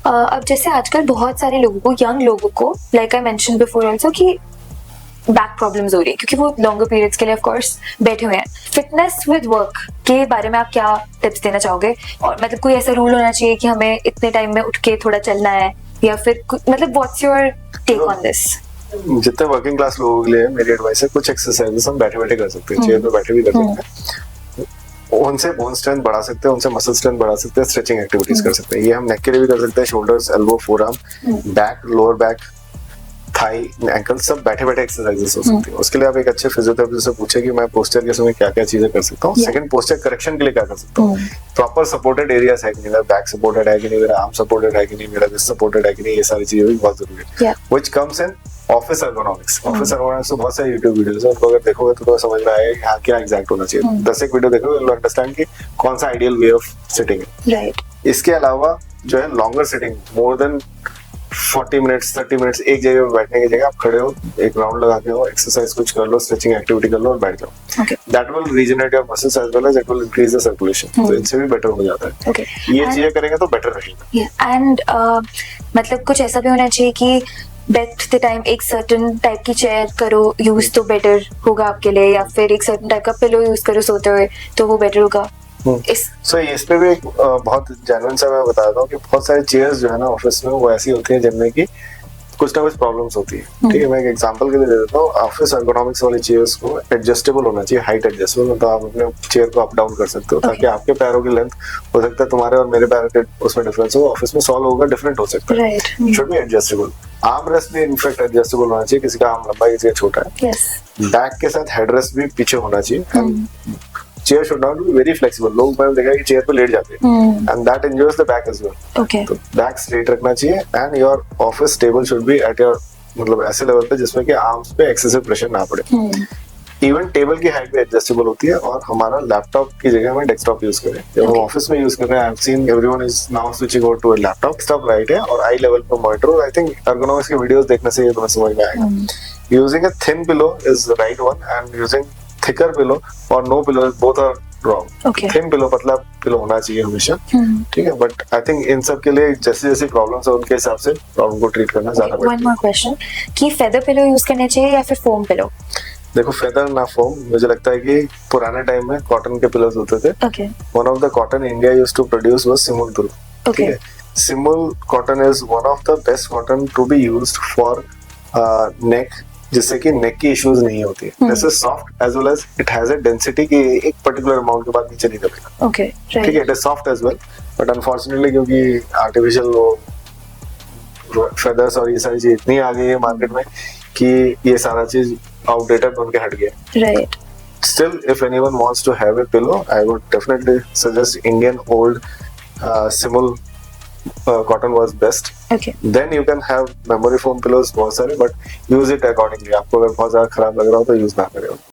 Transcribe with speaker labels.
Speaker 1: अब जैसे आजकल बहुत सारे लोगों को, यंग लोगों को, like I mention before also, कि बैक प्रॉब्लम्स हो रही है क्योंकि वो लॉन्गर पीरियड्स के लिए ऑफ कोर्स बैठे हुए हैं। फिटनेस विद वर्क के बारे में आप क्या टिप्स देना चाहोगे? और मतलब कोई ऐसा रूल होना चाहिए कि हमें इतने टाइम में उठ के थोड़ा चलना है, या फिर मतलब what's your take on this?
Speaker 2: जितने वर्किंग क्लास लोगों के लिए मेरी एडवाइस है, कुछ एक्सरसाइजेस हम बैठे बैठे कर सकते हैं, चेयर पे बैठे भी कर सकते हैं। उनसे बोन स्ट्रेंथ बढ़ा सकते हैं, उनसे मसल स्ट्रेंथ बढ़ा सकते हैं, स्ट्रेचिंग एक्टिविटीज कर सकते हैं। ये हम नेक के लिए भी कर सकते हैं, shoulders, elbow, forearm, back, lower back, thigh, ankle, सब बैठे बैठे एक्सरसाइजेस हो सकती है। उसके लिए आप एक अच्छे फिजियोथेरेपिस्ट से पूछे कि मैं पोस्चर के समय क्या क्या चीजें कर सकता हूँ। सेकंड, पोस्चर करेक्शन के लिए क्या कर सकता हूँ, प्रॉपर सपोर्टेड एरियाज है कि नहीं, मेरा बैक सपोर्टेड है कि नहीं, मेरा आर्म सपोर्टेड है कि नहीं, मेरा रिस्ट सपोर्टेड है कि नहीं, ये सारी चीजें भी बहुत जरूरी है। Which comes in office ergonomics. Office ergonomics तो बहुत सारे यूट्यूब वीडियोस हैं, उनको अगर देखोगे तो समझ में आएगा यहाँ क्या एग्जैक्ट होना चाहिए। 10 एक वीडियो देखोगे तो अंडरस्टैंड कि कौन सा आइडियल वे ऑफ सिटिंग है।
Speaker 1: राइट।
Speaker 2: इसके अलावा जो है longer sitting, more than 40 minutes 30 minutes एक जगह पे बैठने की जगह आप खड़े हो, एक राउंड लगा के हो, एक्सरसाइज कुछ कर लो, स्ट्रेचिंग एक्टिविटी कर लो और बैठ जाओ। That will regenerate your muscles as well as it will increase the circulation. तो इनसे भी बेटर हो जाता है। ये चीजें करेंगे तो बेटर रहेगा।
Speaker 1: एंड मतलब कुछ ऐसा भी होना चाहिए कि बैठते टाइम एक सर्टेन टाइप की चेयर करो यूज तो बेटर होगा आपके लिए, या फिर एक सर्टेन टाइप का पिलो यूज करो सोते हुए तो वो बेटर होगा?
Speaker 2: इस पे भी एक बहुत जेन्युइन सा मैं बताता हूँ कि बहुत सारी चेयर्स जो है ना ऑफिस में वो ऐसी होती हैं जिनमें कि कुछ ना कुछ प्रॉब्लम्स होती है। ठीक है, मैं एक एग्जांपल के लिए दे देता हूँ। ऑफिस एर्गोनॉमिक्स वाली चेयर्स को एडजस्टेबल होना चाहिए, हाइट एडजस्टेबल, मतलब आप अपने चेयर को अप डाउन कर सकते हो ताकि आपके पैरों की लेंथ, हो सकता है तुम्हारे और मेरे पैरों के उसमें डिफरेंस हो, ऑफिस में सॉल्व होगा, डिफरेंट हो सकता है। Should be adjustable. Arm rest भी इनफैक्ट एडजस्टेबल होना चाहिए, किसी का आर्म लंबा किसी का छोटा है। बैक के साथ हेड रेस्ट भी पीछे होना चाहिए। Chair should not be very flexible. लोग मैंने देखा कि चेयर पे लेट जाते हैं and that injures the back as well. तो बैक स्ट्रेट रखना चाहिए and your office table should be at your, मतलब ऐसे लेवल पे जिसमें कि आर्म्स पे एक्सेसिव प्रेशर ना पड़े। इवन टेबल की हाइट भी एडजस्टेबल होती है और हमारा लैपटॉप की जगह में डेस्कटॉप यूज करें। जब हम ऑफिस में यूज कर रहे हैं, I have seen everyone is now switching over to a laptop. Desktop right है और आई लेवल पे मॉनिटर। आई थिंक एर्गोनॉमिक्स के वीडियोस देखने से ये तुम्हें समझ में आएगा। Using a thin pillow is right one and using thicker pillow और no pillow, both are wrong. Thin pillow, पतला पिलो होना चाहिए हमेशा। ठीक है, बट आई थिंक इन सब के लिए जैसे जैसे प्रॉब्लम्स है उनके हिसाब से प्रॉब्लम को ट्रीट करना ज्यादा बेटर है।
Speaker 1: वन मोर क्वेश्चन, कि फेदर पिलो यूज करने चाहिए या फिर फोम पिलो?
Speaker 2: देखो, फेदर ना फोम, मुझे लगता है कि पुराने टाइम में कॉटन के पिलोज होते थे। One of the cotton India used to produce was सिमुल तुरु। ठीक है, सिमुल cotton is one of the best cotton to be used for neck, जिससे कि नेक की इश्यूज नहीं होती है। This is soft as well as it has a density कि एक पर्टिकुलर अमाउंट के बाद नीचे नहीं दबेगा। ठीक है, it is soft as well, but unfortunately क्योंकि आर्टिफिशियल वो फेदर्स और ये सारी चीज इतनी आ गई है मार्केट में कि ये सारा चीज आउटडेटेड बन के हट गया।
Speaker 1: Right.
Speaker 2: Still, if anyone wants to have a pillow, I would definitely suggest Indian old Simul cotton was best. Then you can have memory foam pillows बहुत सारे, but use it accordingly. आपको अगर बहुत ज्यादा खराब लग रहा हो तो यूज ना करें।